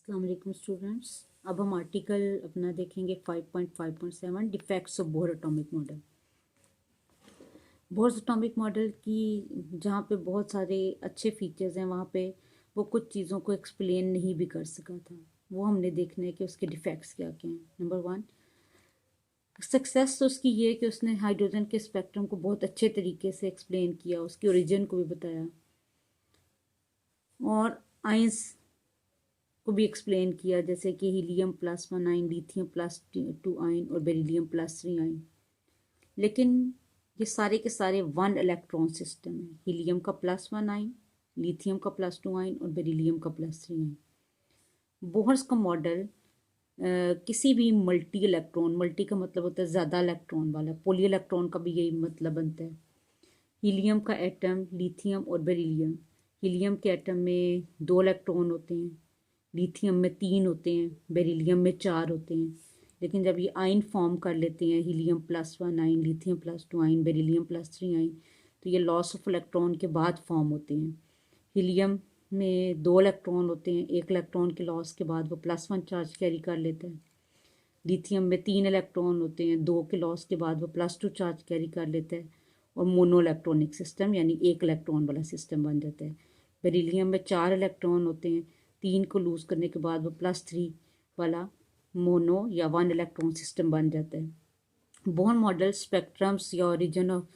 अस्सलाम वालेकुम स्टूडेंट्स। अब हम आर्टिकल अपना देखेंगे 5.5.7 defects of Bohr atomic model. Bohr atomic model की जहाँ पे बहुत सारे अच्छे फीचर्स हैं वहाँ पे वो कुछ चीज़ों को एक्सप्लेन नहीं भी कर सका था। वो हमने देखना है कि उसके डिफेक्ट्स क्या क्या हैं। नंबर 1, सक्सेस तो उसकी ये है कि उसने हाइड्रोजन के स्पेक्ट्रम को बहुत अच्छे तरीके से एक्सप्लेन किया, उसकी ओरिजिन को भी बताया और आइंस को भी एक्सप्लेन किया, जैसे कि हीलियम +1 आयन, लिथियम +2 आयन और बेरिलियम +3 आयन। लेकिन ये सारे के सारे वन इलेक्ट्रॉन सिस्टम है। हीलियम का +1 आयन, लिथियम का +2 आयन और बेरिलियम का +3 आयन। बोहर्स का मॉडल किसी भी मल्टी का मतलब होता है ज़्यादा इलेक्ट्रॉन वाला, पॉली इलेक्ट्रॉन का भी यही मतलब बनता है। हीलियम का एटम, लिथियम और बेरिलियम। हीलियम के एटम में 2 इलेक्ट्रॉन होते हैं, लिथियम में 3 होते हैं, बेरिलियम में 4 होते हैं। लेकिन जब ये आयन फॉर्म कर लेते हैं, helium +1 ion, lithium +2 ion, beryllium +3 ion, तो ये लॉस ऑफ इलेक्ट्रॉन के बाद फॉर्म होते हैं। हीलियम में 2 इलेक्ट्रॉन होते हैं, एक इलेक्ट्रॉन के लॉस के बाद वो +1 चार्ज कैरी कर लेता है। लिथियम में 3 इलेक्ट्रॉन होते हैं, 2 के लॉस के बाद वो +2 चार्ज कैरी कर लेता है और मोनो इलेक्ट्रॉनिक सिस्टम यानी एक इलेक्ट्रॉन वाला सिस्टम बन जाता है। बेरिलियम में 4 इलेक्ट्रॉन होते हैं, 3 को लूज़ करने के बाद वो +3 वाला मोनो या 1 इलेक्ट्रॉन सिस्टम बन जाता है। बोहर मॉडल स्पेक्ट्रम्स या ओरिजिन ऑफ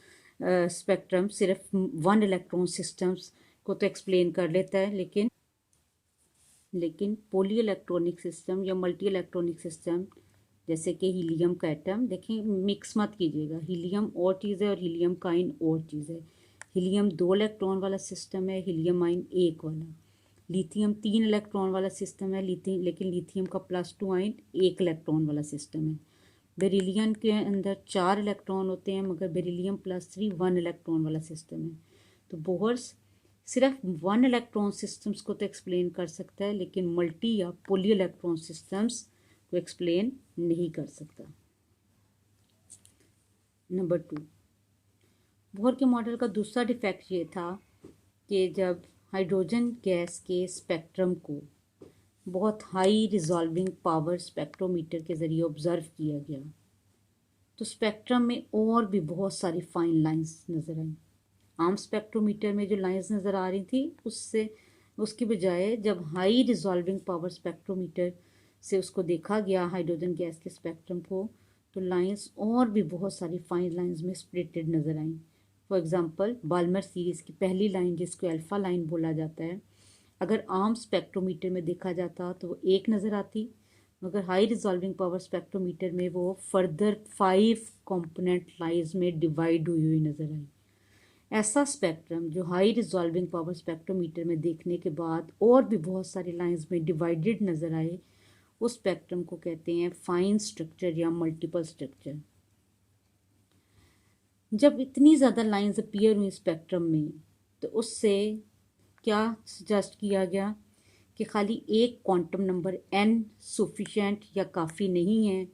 स्पेक्ट्रम सिर्फ 1 इलेक्ट्रॉन सिस्टम्स को तो एक्सप्लेन कर लेता है, लेकिन पॉली इलेक्ट्रॉनिक सिस्टम या मल्टी इलेक्ट्रॉनिक सिस्टम जैसे कि हीलियम का एटम, देखें मिक्स मत कीजिएगा, हीलियम और चीज़ है और हीलियम का आयन और चीज़ है। हीलियम 2 इलेक्ट्रॉन वाला सिस्टम है, हीलियम आयन 1 वाला। लिथियम 3 इलेक्ट्रॉन वाला सिस्टम है, लेकिन लिथियम का +2 आयन 1 इलेक्ट्रॉन वाला सिस्टम है। बेरिलियम के अंदर 4 इलेक्ट्रॉन होते हैं, मगर बेरिलियम +3 1 इलेक्ट्रॉन वाला सिस्टम है। तो बोहर्स सिर्फ 1 इलेक्ट्रॉन सिस्टम्स को तो एक्सप्लेन कर सकता है, लेकिन मल्टी या पॉली इलेक्ट्रॉन सिस्टम्स को एक्सप्लेन नहीं कर सकता। नंबर 2, बोहर के मॉडल का दूसरा डिफेक्ट ये था कि जब हाइड्रोजन गैस के स्पेक्ट्रम को बहुत हाई रिजॉल्विंग पावर स्पेक्ट्रोमीटर के ज़रिए ऑब्ज़र्व किया गया तो स्पेक्ट्रम में और भी बहुत सारी फाइन लाइंस नज़र आई। आम स्पेक्ट्रोमीटर में जो लाइंस नज़र आ रही थी उसकी बजाय जब हाई रिजॉल्विंग पावर स्पेक्ट्रोमीटर से उसको देखा गया हाइड्रोजन गैस के स्पेक्ट्रम को, तो लाइंस और भी बहुत सारी फाइन लाइंस में स्प्लिटेड नज़र आई। फॉर एग्ज़ाम्पल बाल्मर सीरीज़ की पहली लाइन जिसको अल्फ़ा लाइन बोला जाता है, अगर आम स्पेक्ट्रोमीटर में देखा जाता तो वो एक नज़र आती, मगर हाई रिजॉल्विंग पावर स्पेक्ट्रोमीटर में वो फर्दर 5 कंपोनेंट लाइंस में डिवाइड हुई हुई नज़र आई। ऐसा स्पेक्ट्रम जो हाई रिजॉल्विंग पावर स्पेक्ट्रोमीटर में देखने के बाद और भी बहुत सारी लाइंस में डिवाइडेड नज़र आए, उस स्पेक्ट्रम को कहते हैं फाइन स्ट्रक्चर या मल्टीपल स्ट्रक्चर। जब इतनी ज़्यादा लाइंस अपीयर हुई स्पेक्ट्रम में, तो उससे क्या सजेस्ट किया गया कि खाली एक क्वांटम नंबर n सफिशेंट या काफ़ी नहीं है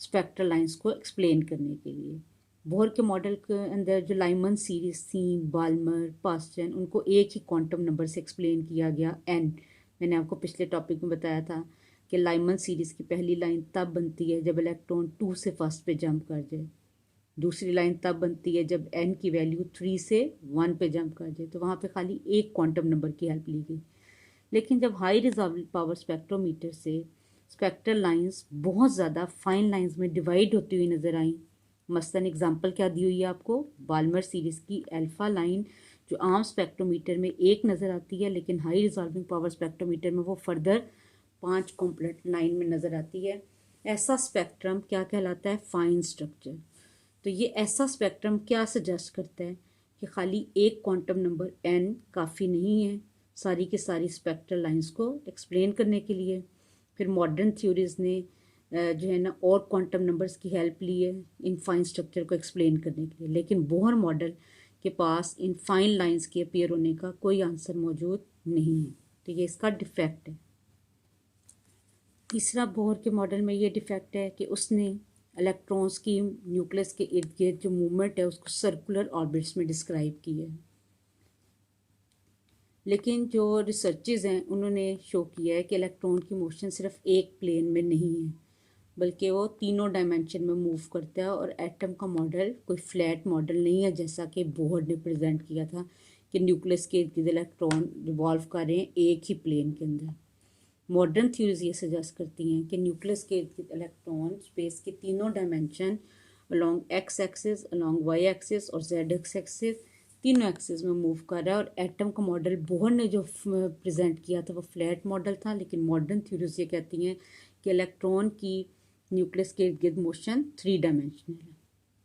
स्पेक्ट्रल लाइंस को एक्सप्लेन करने के लिए। बोहर के मॉडल के अंदर जो लाइमन सीरीज थी, बाल्मर, पास्चन, उनको एक ही क्वांटम नंबर से एक्सप्लेन किया गया n। मैंने आपको पिछले टॉपिक में बताया था कि लाइमन सीरीज़ की पहली लाइन तब बनती है जब इलेक्ट्रॉन 2 से फर्स्ट पे जंप कर जाए, दूसरी लाइन तब बनती है जब n की वैल्यू 3 से 1 पे जंप कर जाए। तो वहाँ पे खाली एक क्वांटम नंबर की हेल्प ली गई। लेकिन जब हाई रिजॉल्विंग पावर स्पेक्ट्रोमीटर से स्पेक्ट्रल लाइंस बहुत ज़्यादा फाइन लाइंस में डिवाइड होती हुई नज़र आई, मसलन एग्जांपल क्या दी हुई है आपको, बाल्मर सीरीज़ की अल्फ़ा लाइन जो आम स्पेक्ट्रोमीटर में एक नज़र आती है, लेकिन हाई रिजॉल्विंग पावर स्पेक्ट्रोमीटर में वो फर्दर 5 कॉम्प्लेट लाइन में नज़र आती है। ऐसा स्पेक्ट्रम क्या कहलाता है? Fine structure. तो ये ऐसा स्पेक्ट्रम क्या सजेस्ट करता है कि खाली एक क्वांटम नंबर n काफ़ी नहीं है सारी की सारी स्पेक्ट्रल लाइंस को एक्सप्लेन करने के लिए। फिर मॉडर्न थ्योरीज ने जो है ना और क्वांटम नंबर्स की हेल्प ली है इन फाइन स्ट्रक्चर को एक्सप्लेन करने के लिए, लेकिन बोहर मॉडल के पास इन फाइन लाइंस के अपीयर होने का कोई आंसर मौजूद नहीं है। तो ये इसका डिफेक्ट है। तीसरा बोहर के मॉडल में ये डिफेक्ट है कि उसने इलेक्ट्रॉन्स की न्यूक्लियस के इर्द गिर्द जो मूवमेंट है उसको सर्कुलर ऑर्बिट्स में डिस्क्राइब की है। लेकिन जो रिसर्चेज हैं उन्होंने शो किया है कि इलेक्ट्रॉन की मोशन सिर्फ एक प्लेन में नहीं है, बल्कि वो तीनों डायमेंशन में मूव करता है। और एटम का मॉडल कोई फ्लैट मॉडल नहीं है, जैसा कि बोहर ने प्रेजेंट किया था कि न्यूक्लियस के इर्द गिर्द इलेक्ट्रॉन रिवॉल्व कर रहे हैं एक ही प्लेन के अंदर। मॉडर्न थ्योरीज ये सजेस्ट करती हैं कि न्यूक्लियस के इर्द गिर्द इलेक्ट्रॉन स्पेस के तीनों dimension along X axis, along Y axis और जेड एक्सिस, तीनों एक्सिस में मूव कर रहा है। और एटम का मॉडल बोहर ने जो प्रेजेंट किया था वो फ्लैट मॉडल था, लेकिन मॉडर्न थ्योरीज ये कहती हैं कि इलेक्ट्रॉन की न्यूक्लियस के इर्द गिर्द मोशन 3 डायमेंशनल है।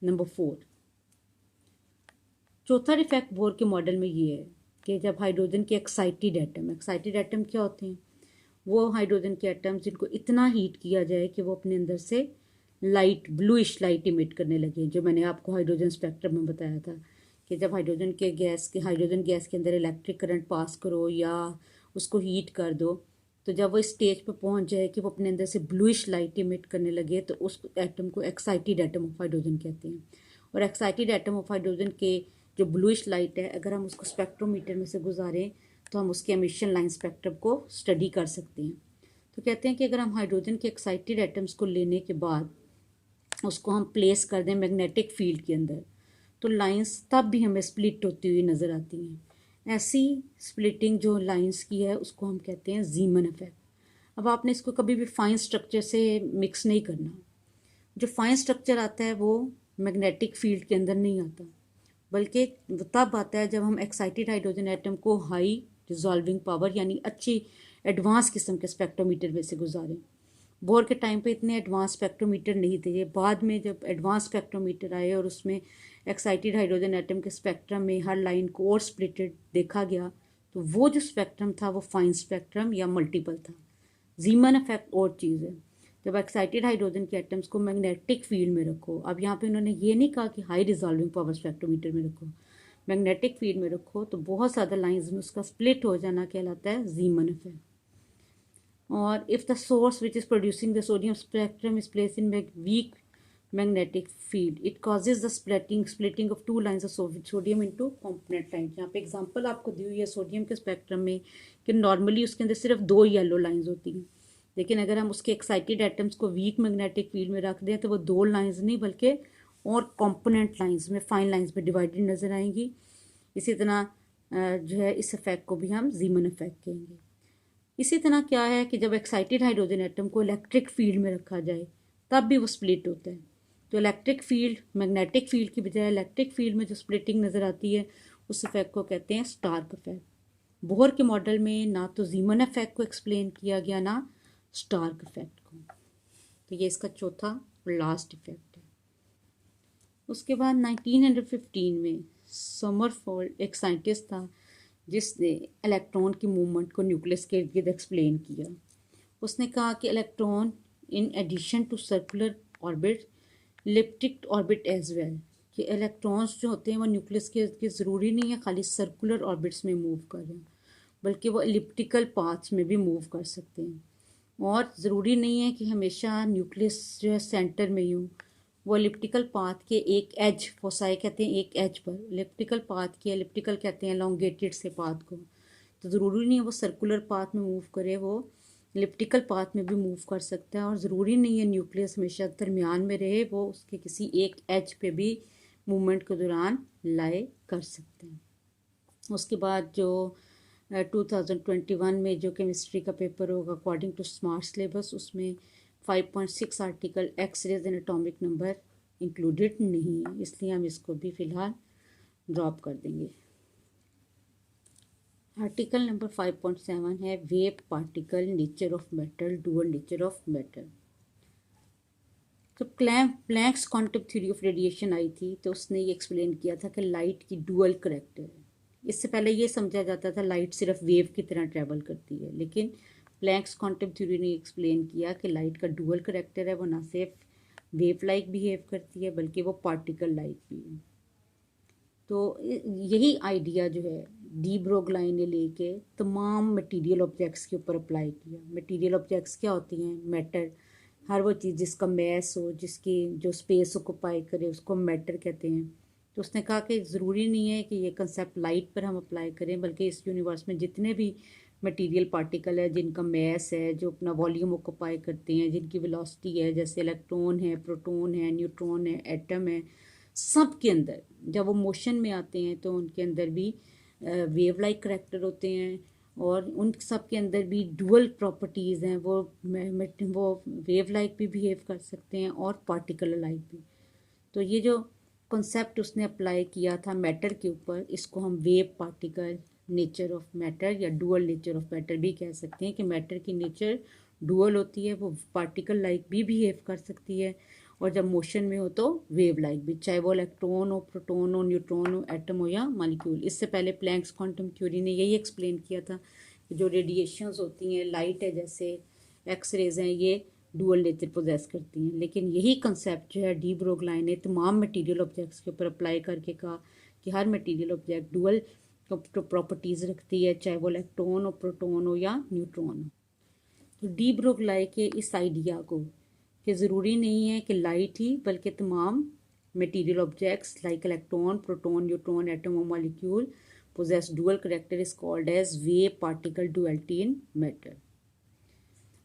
नंबर 4, चौथा डिफेक्ट बोहर के मॉडल में ये है कि जब हाइड्रोजन के एक्साइटेड एटम क्या होते हैं, वो हाइड्रोजन के एटम जिनको इतना हीट किया जाए कि वो अपने अंदर से लाइट, ब्लूइश लाइट इमिट करने लगे, जो मैंने आपको हाइड्रोजन स्पेक्ट्रम में बताया था कि जब हाइड्रोजन गैस के अंदर इलेक्ट्रिक करंट पास करो या उसको हीट कर दो, तो जब वो स्टेज पर पहुंच जाए कि वो अपने अंदर से ब्लूइश लाइट इमिट करने लगे, तो उस एटम को एक्साइटेड एटम ऑफ हाइड्रोजन कहते हैं। और एक्साइटेड एटम ऑफ हाइड्रोजन के जो ब्लूइश लाइट है, अगर हम उसको स्पेक्ट्रोमीटर में से गुजारें तो हम उसके एमिशन लाइन स्पेक्ट्रम को स्टडी कर सकते हैं। तो कहते हैं कि अगर हम हाइड्रोजन के एक्साइटेड एटम्स को लेने के बाद उसको हम प्लेस कर दें मैग्नेटिक फील्ड के अंदर, तो लाइंस तब भी हमें स्प्लिट होती हुई नज़र आती हैं। ऐसी स्प्लिटिंग जो लाइंस की है उसको हम कहते हैं जीमन इफेक्ट। अब आपने इसको कभी भी फाइन स्ट्रक्चर से मिक्स नहीं करना। जो फाइन स्ट्रक्चर आता है वो मैग्नेटिक फील्ड के अंदर नहीं आता, बल्कि तब आता है जब हम एक्साइटेड हाइड्रोजन एटम को हाई रिजॉल्विंग पावर यानी अच्छी एडवांस किस्म के स्पेक्ट्रोमीटर में से गुजारें। बोर के टाइम पे इतने एडवांस स्पेक्ट्रोमीटर नहीं थे, ये बाद में जब एडवांस स्पेक्ट्रोमीटर आए और उसमें एक्साइटेड हाइड्रोजन एटम के स्पेक्ट्रम में हर लाइन को और स्प्लिटेड देखा गया, तो वो जो स्पेक्ट्रम था वो फाइन स्पेक्ट्रम या मल्टीपल था। जीमन इफेक्ट और चीज़ है, जब एक्साइटेड हाइड्रोजन के एटम्स को मैग्नेटिक फील्ड में रखो, अब यहाँ पे उन्होंने ये नहीं कहा कि हाई रिजॉल्विंग पावर स्पेक्ट्रोमीटर में रखो, मैग्नेटिक फील्ड में रखो, तो बहुत ज़्यादा लाइंस में उसका स्प्लिट हो जाना कहलाता है जीमन इफेक्ट। और if the source which is producing the sodium spectrum is place in weak magnetic field, it causes the splitting of 2 lines of sodium into component line. यहाँ पे एग्जांपल आपको दी हुई है सोडियम के स्पेक्ट्रम में कि नॉर्मली उसके अंदर सिर्फ 2 येलो लाइंस होती हैं, लेकिन अगर हम उसके एक्साइटेड एटम्स को वीक मैग्नेटिक फील्ड में रख दें तो वो 2 लाइंस नहीं बल्कि और कॉम्पोनेंट लाइंस में, फाइन लाइंस में डिवाइडेड नज़र आएंगी। इसी तरह जो है इस इफेक्ट को भी हम जीमन इफेक्ट कहेंगे। इसी तरह क्या है कि जब एक्साइटेड हाइड्रोजन एटम को इलेक्ट्रिक फील्ड में रखा जाए तब भी वो स्प्लिट होता है। तो इलेक्ट्रिक फील्ड, मैग्नेटिक फील्ड की बजाय इलेक्ट्रिक फील्ड में जो स्प्लिटिंग नज़र आती है उस इफेक्ट को कहते हैं स्टार्क इफेक्ट। बोहर के मॉडल में ना तो जीमन इफेक्ट को एक्सप्लेन किया गया ना स्टार्क इफेक्ट को। तो ये इसका चौथा और लास्ट इफेक्ट है। उसके बाद 1915 में समरफोल्ड एक साइंटिस्ट था जिसने इलेक्ट्रॉन की मूवमेंट को न्यूक्लियस के इर्द गिर्द एक्सप्लेन किया। उसने कहा कि electron in addition to circular orbit, elliptic orbit as well, कि इलेक्ट्रॉन्स जो होते हैं वो न्यूक्लियस के इर्द गिर्द ज़रूरी नहीं है खाली सर्कुलर ऑर्बिट्स में मूव कर रहे हैं, बल्कि वो इलिप्टिकल पाथ्स में भी मूव कर सकते हैं। और ज़रूरी नहीं है कि हमेशा न्यूक्लियस जो है सेंटर में ही हो, वो एलिप्टिकल पाथ के एक एज, फोसाई कहते हैं एक एज पर, एलिप्टिकल पाथ के, एलिप्टिकल कहते हैं एलोंगेटेड से पाथ को, तो ज़रूरी नहीं है वो सर्कुलर पाथ में मूव करे, वो एलिप्टिकल पाथ में भी मूव कर सकता है। और ज़रूरी नहीं है न्यूक्लियस हमेशा दरमियान में रहे, वो उसके किसी एक एज पे भी मूवमेंट के दौरान लाए कर सकते हैं। उसके बाद जो 2021 में जो केमिस्ट्री का पेपर होगा अकॉर्डिंग टू स्मार्ट सिलेबस, उसमें 5.6 article X rays and atomic number included नहीं है, इसलिए हम इसको भी फ़िलहाल ड्रॉप कर देंगे। आर्टिकल नंबर 5.7 है wave particle nature of metal, dual nature of metal. तो Planck's quantum theory of radiation आई थी तो उसने ये एक्सप्लेन किया था कि लाइट की डुअल करैक्टर है। इससे पहले ये समझा जाता था लाइट सिर्फ वेव की तरह ट्रैवल करती है, लेकिन प्लैंक्स क्वांटम थ्योरी ने एक्सप्लेन किया कि लाइट का डुअल करैक्टर है, वो ना सिर्फ वेव लाइक बिहेव करती है बल्कि वो पार्टिकल लाइक भी है। तो यही आइडिया जो है डी ब्रोगलाइन ने लेके तमाम मटेरियल ऑब्जेक्ट्स के ऊपर अप्लाई किया। मटेरियल ऑब्जेक्ट्स क्या होती हैं? मैटर, हर वो चीज़ जिसका मैस हो, जिसकी जो स्पेस ऑक्यूपाई करे उसको मैटर कहते हैं। तो उसने कहा कि ज़रूरी नहीं है कि ये कंसेप्ट लाइट पर हम अप्लाई करें, बल्कि इस यूनिवर्स में जितने भी मटेरियल पार्टिकल है जिनका मैस है, जो अपना वॉल्यूम ऑक्यूपाई करते हैं, जिनकी वेलोसिटी है, जैसे इलेक्ट्रॉन है, प्रोटॉन है, न्यूट्रॉन है, एटम है, सब के अंदर जब वो मोशन में आते हैं तो उनके अंदर भी वेव लाइक करैक्टर होते हैं, और उन सब के अंदर भी डुअल प्रॉपर्टीज़ हैं। वो वेव लाइक भी बिहेव कर सकते हैं और पार्टिकल लाइक भी। तो ये जो कॉन्सेप्ट उसने अप्लाई किया था मैटर के ऊपर, इसको हम wave particle nature of matter या डुअल नेचर ऑफ मैटर भी कह सकते हैं, कि मैटर की नेचर डुअल होती है, वो पार्टिकल लाइक भी बिहेव कर सकती है, और जब मोशन में हो तो वेव लाइक भी, चाहे वो इलेक्ट्रॉन हो, प्रोटॉन हो, न्यूट्रॉन हो, एटम हो या मॉलिक्यूल। इससे पहले प्लैंक्स क्वांटम थ्योरी ने यही एक्सप्लेन किया था कि जो रेडिएशंस होती हैं, लाइट है जैसे, एक्स रेज हैं, ये डुअल नेचर पोजेस करती हैं। लेकिन यही कंसेप्ट जो है डी ब्रोगलाइन ने तमाम मटेरियल ऑब्जेक्ट्स के ऊपर अप्लाई करके कहा कि हर मटेरियल ऑब्जेक्ट डुअल प्रॉपर्टीज़ रखती है, चाहे वो इलेक्ट्रॉन हो, प्रोटॉन हो या न्यूट्रॉन हो। तो डी ब्रोगलाई के इस आइडिया को कि ज़रूरी नहीं है कि लाइट ही, बल्कि तमाम material objects like electron, proton, neutron, atom और molecule possess dual character is called as wave particle duality in matter.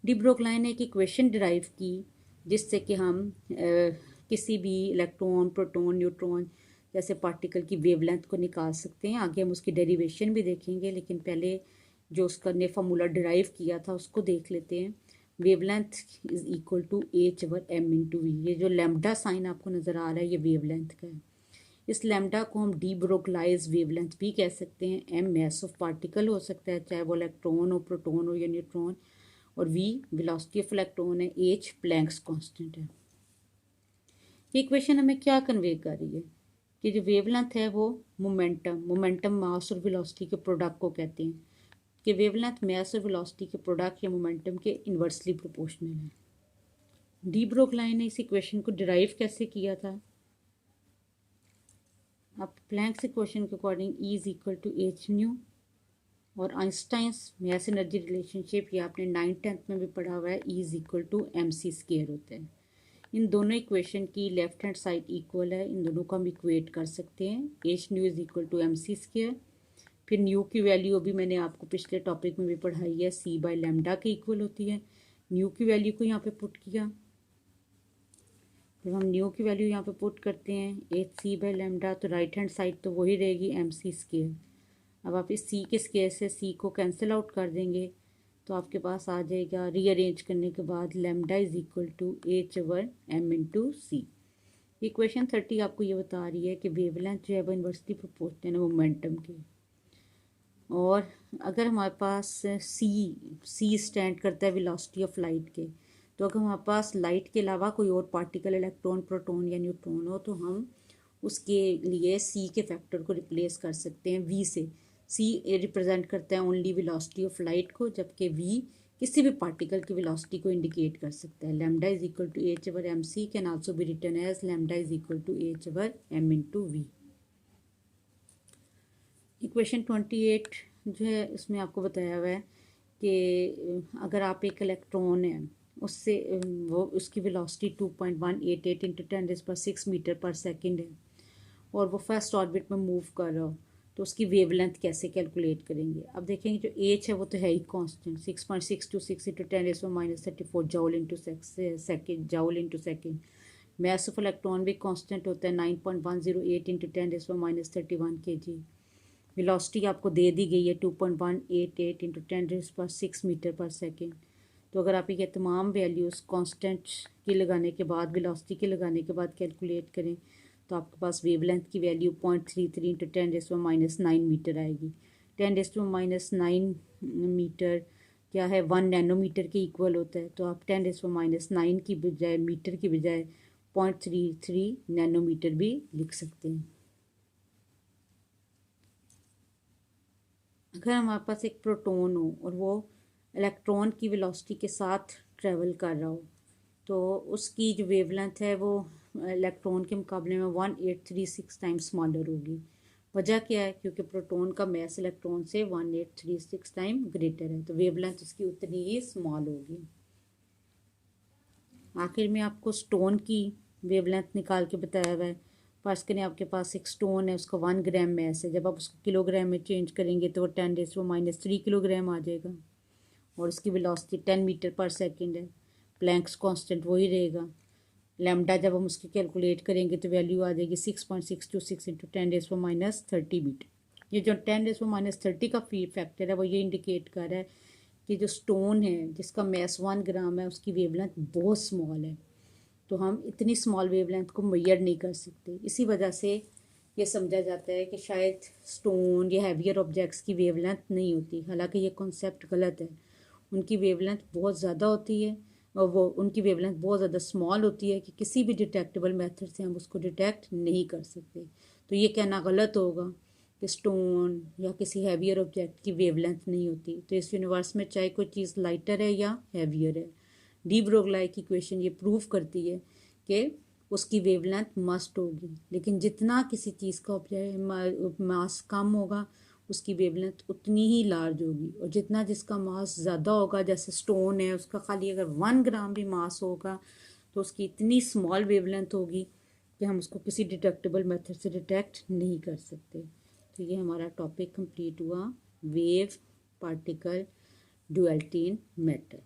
De Broglie ने एक इक्वेशन डिराइव की जिससे कि हम किसी भी इलेक्ट्रॉन, प्रोटॉन, न्यूट्रॉन जैसे पार्टिकल की वेवलेंथ को निकाल सकते हैं। आगे हम उसकी डेरिवेशन भी देखेंगे, लेकिन पहले जो उसका ने फार्मूला डिराइव किया था उसको देख लेते हैं। Wavelength is equal to h/m/v। ये जो लैम्डा साइन आपको नज़र आ रहा है, ये वेवलेंथ का है। इस लैम्डा को हम डी ब्रोगलाइज वेवलेंथ भी कह सकते हैं। एम मैस ऑफ पार्टिकल हो सकता है, चाहे वो इलेक्ट्रॉन हो, प्रोटॉन हो या न्यूट्रॉन, और v वेलोसिटी ऑफ इलेक्ट्रॉन है, h प्लैंक्स कांस्टेंट है। ये इक्वेशन हमें क्या कन्वे कर रही है कि जो वेवलेंथ है वो मोमेंटम मास और वेलोसिटी के प्रोडक्ट को कहते हैं, कि वेवलेंथ मास और वेलोसिटी के प्रोडक्ट या मोमेंटम के इन्वर्सली प्रोपोर्शनल है। डी ब्रोगलाई ने इस इक्वेशन को डिराइव कैसे किया था? अब प्लैंक्स इक्वेशन के according E is equal to h nu, और आइंस्टाइंस मैस एनर्जी रिलेशनशिप ये आपने 9th-10th में भी पढ़ा हुआ है, E is equal to mc² होता है। इन दोनों इक्वेशन की लेफ्ट हैंड साइड इक्वल है, इन दोनों को हम इक्वेट कर सकते हैं। H nu is equal to mc²। फिर न्यू की वैल्यू अभी मैंने आपको पिछले टॉपिक में भी पढ़ाई है, c/λ के इक्वल होती है। न्यू की वैल्यू को यहाँ पे पुट किया, जब हम न्यू की वैल्यू यहाँ पे पुट करते हैं hc/λ, तो राइट हैंड साइड तो वही रहेगी mc²। अब आप इस c के स्क्वायर से c को कैंसिल आउट कर देंगे, तो आपके पास आ जाएगा, रीअरेंज करने के बाद, lambda is equal to h/m/c। Equation 30 आपको ये बता रही है कि वेवलेंथ जो है वो इन्वर्सली प्रोपोर्शनल है मोमेंटम के। और अगर हमारे पास c स्टैंड करता है वेलोसिटी ऑफ लाइट के, तो अगर हमारे पास लाइट के अलावा कोई और पार्टिकल, इलेक्ट्रॉन, प्रोटॉन या न्यूट्रॉन हो, तो हम उसके लिए c के फैक्टर को रिप्लेस कर सकते हैं v से। c रिप्रेजेंट करता है ओनली वेलोसिटी ऑफ लाइट को, जबकि v किसी भी पार्टिकल की वेलोसिटी को इंडिकेट कर सकता है। Lambda is equal to h/mc can also be written as lambda is equal to h/m/v। Equation 28 जो है इसमें आपको बताया हुआ है कि अगर आप एक इलेक्ट्रॉन है, उससे वो उसकी वेलोसिटी 2.188 इंटू 10⁻⁶ मीटर पर सेकेंड है, और वो फर्स्ट ऑर्बिट में मूव कर रहा हो, तो उसकी वेवलेंथ कैसे कैलकुलेट करेंगे? अब देखेंगे जो एच है वो तो है ही constant, 6.626 into 10⁻34 joule into second. Mass of electron भी कांस्टेंट होता है, 9.108 इंटू 10⁻31 kg। वेलोसिटी आपको दे दी गई है 2.188 इंटू 10⁻⁶ मीटर पर सेकेंड। तो अगर आप ये तमाम वैल्यूज़ कांस्टेंट की लगाने के बाद, वेलोसिटी के लगाने के बाद कैलकुलेट करें, तो आपके पास वेवलेंथ की वैल्यू 0.33 इंटू 10⁻⁹ मीटर आएगी। 10⁻⁹ मीटर क्या है, 1 नैनोमीटर के इक्वल होता है। तो आप 10⁻⁹ की बजाय, मीटर की बजाय 0.33 नैनोमीटर भी लिख सकते हैं। अगर हमारे पास एक प्रोटॉन हो और वो इलेक्ट्रॉन की वेलोसिटी के साथ ट्रैवल कर रहा हो, तो उसकी जो वेवलेंथ है वो इलेक्ट्रॉन के मुकाबले में 1836 टाइम्स स्मॉलर होगी। वजह क्या है? क्योंकि प्रोटॉन का मैस इलेक्ट्रॉन से 1836 टाइम ग्रेटर है, तो वेवलेंथ उसकी उतनी ही स्मॉल होगी। आखिर में आपको स्टोन की वेवलेंथ निकाल के बताया हुआ है, फर्स्ट करें आपके पास एक स्टोन है, उसका 1 ग्राम मैस है, जब आप उसको किलोग्राम में चेंज करेंगे तो वो 10⁻³ किलोग्राम आ जाएगा और उसकी वेलोसिटी 10 मीटर पर सेकंड है। प्लैंक्स कांस्टेंट वही रहेगा। लैम्डा जब हम उसकी कैलकुलेट करेंगे तो वैल्यू आ जाएगी 6.626 इंटू 10⁻30 मीटर। ये जो 10⁻30 का फैक्टर है वो ये इंडिकेट कर रहा है कि जो स्टोन है जिसका मैस 1 ग्राम है उसकी वेवलेंथ बहुत स्मॉल है, तो हम इतनी स्मॉल वेवलेंथ को मेजर नहीं कर सकते। इसी वजह से ये समझा जाता है कि शायद स्टोन या हैवियर ऑब्जेक्ट्स की वेवलेंथ नहीं होती, हालांकि ये कॉन्सेप्ट गलत है। उनकी वेवलेंथ बहुत ज़्यादा होती है और वो उनकी वेवलेंथ बहुत ज़्यादा स्मॉल होती है कि किसी भी डिटेक्टेबल मेथड से हम उसको डिटेक्ट नहीं कर सकते। तो ये कहना गलत होगा कि स्टोन या किसी हैवियर ऑब्जेक्ट की वेवलेंथ नहीं होती। तो इस यूनिवर्स में चाहे कोई चीज़ लाइटर है या हैवियर है, डी ब्रोगली की इक्वेशन ये प्रूव करती है कि उसकी वेवलेंथ मस्ट होगी, लेकिन जितना किसी चीज़ का मास कम होगा उसकी वेवलेंथ उतनी ही लार्ज होगी, और जितना जिसका मास ज़्यादा होगा, जैसे स्टोन है उसका खाली अगर 1 ग्राम भी मास होगा तो उसकी इतनी स्मॉल वेवलेंथ होगी कि हम उसको किसी डिटेक्टेबल मेथड से डिटेक्ट नहीं कर सकते। तो ये हमारा टॉपिक कंप्लीट हुआ, वेव पार्टिकल डुअलिटी इन मैटर।